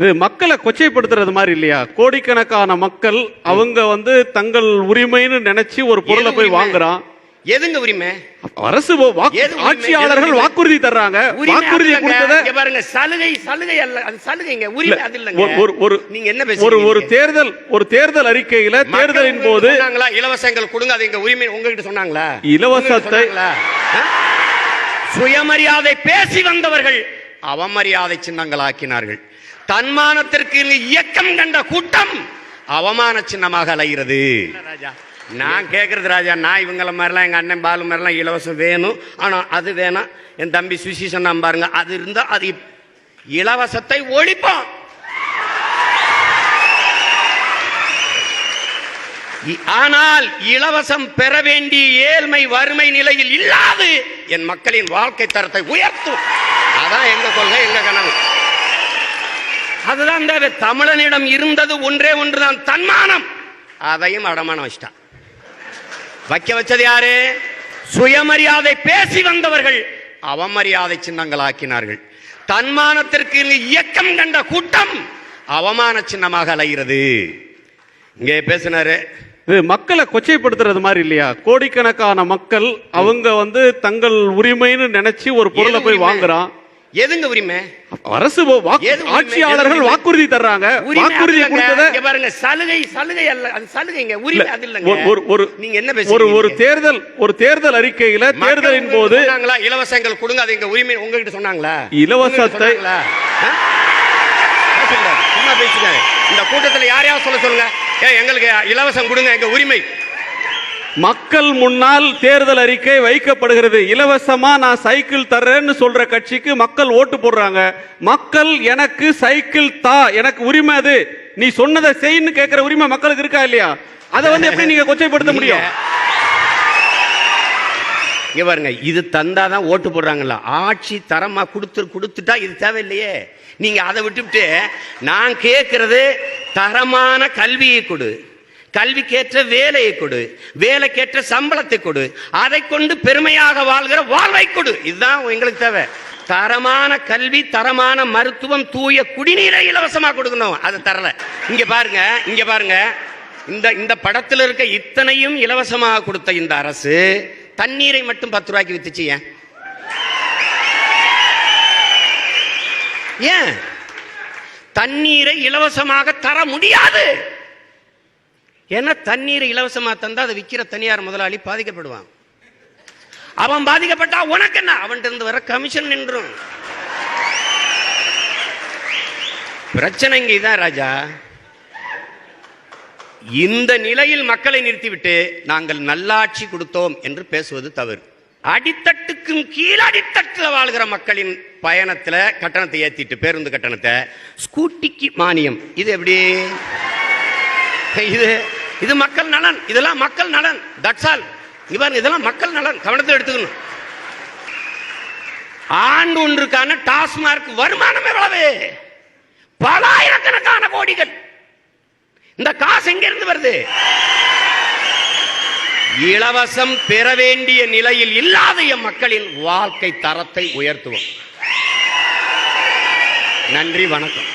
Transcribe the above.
இது மக்களை கொச்சைப்படுத்துறது மாதிரி இல்லையா? கோடிக்கணக்கான மக்கள் அவங்க தங்கள் உரிமைன்னு நினைச்சு ஒரு பொருளை போய் வாங்குறான். எதுங்க உரிமை? அரசு ஆட்சியாளர்கள் வாக்குறுதி தர்றாங்க. வாக்குறுதி கொடுத்தத பாருங்க. சலுகை சலுகை அல்ல, அது சலுகைங்க. உரிமை அது இல்லங்க. நீங்க என்ன பேசுறீங்க? ஒரு தேர்தல் அறிக்கையில தேர்தலின் போது இலவசங்கள் கொடுங்க, அது எங்க உரிமை உங்ககிட்ட சொன்னாங்களா? இலவசத்தை சுயமரியாதை பேசி வந்தவர்கள் அவமரியாதை சின்னங்களாக்கினார்கள். தன்மானத்திற்கு இயக்கம் கண்ட கூட்டம் அவமான சின்னமாக அலைகிறது. நான் கேட்கறது ராஜா, நான் இவங்கள மாதிரிலாம் எங்க அண்ணன் பாலு மாதிரிலாம் இலவசம் வேணும், ஆனா அது வேணாம். என் தம்பி சுசி சொன்னா பாருங்க, அது இருந்தா அது இலவசத்தை ஒழிப்போம். ஆனால் இலவசம் பெற வேண்டிய ஏழ்மை வறுமை நிலையில் இல்லாது என் மக்களின் வாழ்க்கை தரத்தை உயர்த்தும். அதான் எங்க கொள்கை, எங்க கனவு. அதுதான் தமிழனிடம் இருந்தது ஒன்றே ஒன்றுதான், தன்மானம். அதையும் அடமானம் வச்சிட்டான். வைக்க வச்சது யாரு? சுயமரியாதை பேசி வந்தவர்கள் அவமரியாதை சின்னங்களாக்கினார்கள். தன்மானத்திற்கு இயக்கம் கண்ட கூட்டம் அவமான சின்னமாக அலைகிறது. இங்கே பேசினாரு. இது மக்களை கொச்சைப்படுத்துறது மாதிரி இல்லையா? கோடிக்கணக்கான மக்கள் அவங்க தங்கள் உரிமைன்னு நினைச்சு ஒரு பொருளை போய் வாங்குறான். எதுங்க உரிமை? அரசு ஆட்சியாளர்கள் வாக்குறுதி தர்றாங்க. வாக்குறுதி கொடுத்தத பாருங்க. சலுகை சலுகை அல்ல, அது சலுகைங்க. உரிமை அது இல்லங்க. நீங்க என்ன பேசுறீங்க? ஒரு தேர்தல் அறிக்கையில தேர்தலின் போது இலவசங்கள் கொடுங்க, அது எங்க உரிமை உங்ககிட்ட சொன்னாங்களா? இலவசத்தை சும்மா பேசுறாங்க. இந்த கூட்டத்தில் யாரையாவது சொல்லுங்க, எங்களுக்கு இலவசம் கொடுங்க, எங்க உரிமை. மக்கள் முன்னால் தேர்தல் அறிக்கை வைக்கப்படுகிறது. இலவசமா நான் சைக்கிள் தர்றேன்னு சொல்ற கட்சிக்கு மக்கள் ஓட்டு போடுறாங்க. மக்கள் எனக்கு சைக்கிள் தா, எனக்கு உரிமை, அது நீ சொன்னதை செய்யு கேட்கிற உரிமை மக்களுக்கு இருக்கா இல்லையா? அதை எப்படி நீங்க கொச்சைப்படுத்த முடியும்? இங்க பாருங்க, இது தந்தாதான் ஓட்டு போடுறாங்களா? ஆட்சி தரமா கொடுத்துட்டா இது தேவையில்லையே. நீங்க அதை விட்டுவிட்டு நான் கேட்கறது தரமான கல்வியை கொடு, கல்விக்கேற்ற வேலையை கொடு, வேலைக்கேற்ற சம்பளத்தை கொடு, அதை கொண்டு பெருமையாக வாழ்கிற வாழ்வை கொடு. இதுதான் எங்களுக்கு தேவை. தரமான கல்வி, தரமான மருத்துவம், தூய குடிநீரை இலவசமாக கொடுக்கணும். அது தரல. இங்க பாருங்க, இந்த படத்தில் இருக்க இத்தனையும் இலவசமாக கொடுத்த இந்த அரசு தண்ணீரை மட்டும் 10 ரூபாய்க்கு வித்துச்சு. ஏன் தண்ணீரை இலவசமாக தர முடியாது? ஏன்னா தண்ணீரை இலவசமா தந்தா அதை விற்கிற தனியார் முதலாளி பாதிக்கப்படுவான். அவன் பாதிக்கப்பட்டா உனக்கு என்ன? அவன்கிட்ட இருந்து வர கமிஷன் நின்றும். பிரச்சனை இங்க இதான் ராஜா. இந்த நிலையில் மக்களை நிறுத்திவிட்டு நாங்கள் நல்லாட்சி கொடுத்தோம் என்று பேசுவது தவறு. அடித்தட்டுக்கும் கீழ் அடித்தட்டுல வாழ்கிற மக்களின் பயணத்துல கட்டணத்தை ஏத்திட்டு, பேருந்து கட்டணத்தை, ஸ்கூட்டிக்கு மானியம், இது எப்படி? இது மக்கள் நலன். இதெல்லாம் மக்கள் நலன். That's all. இதெல்லாம் மக்கள் நலன். கவனத்தில் எடுத்துக்கணும். ஆண்டு ஒன்றுக்கான டாஸ்மார்க் வருமானம் எவ்வளவு? பல ஆயிரக்கணக்கான கோடிகள். இந்த காசு எங்க இருந்து வருது? இலவசம் பெற வேண்டிய நிலையில் இல்லாத எம் மக்களின் வாழ்க்கை தரத்தை உயர்த்துவோம். நன்றி, வணக்கம்.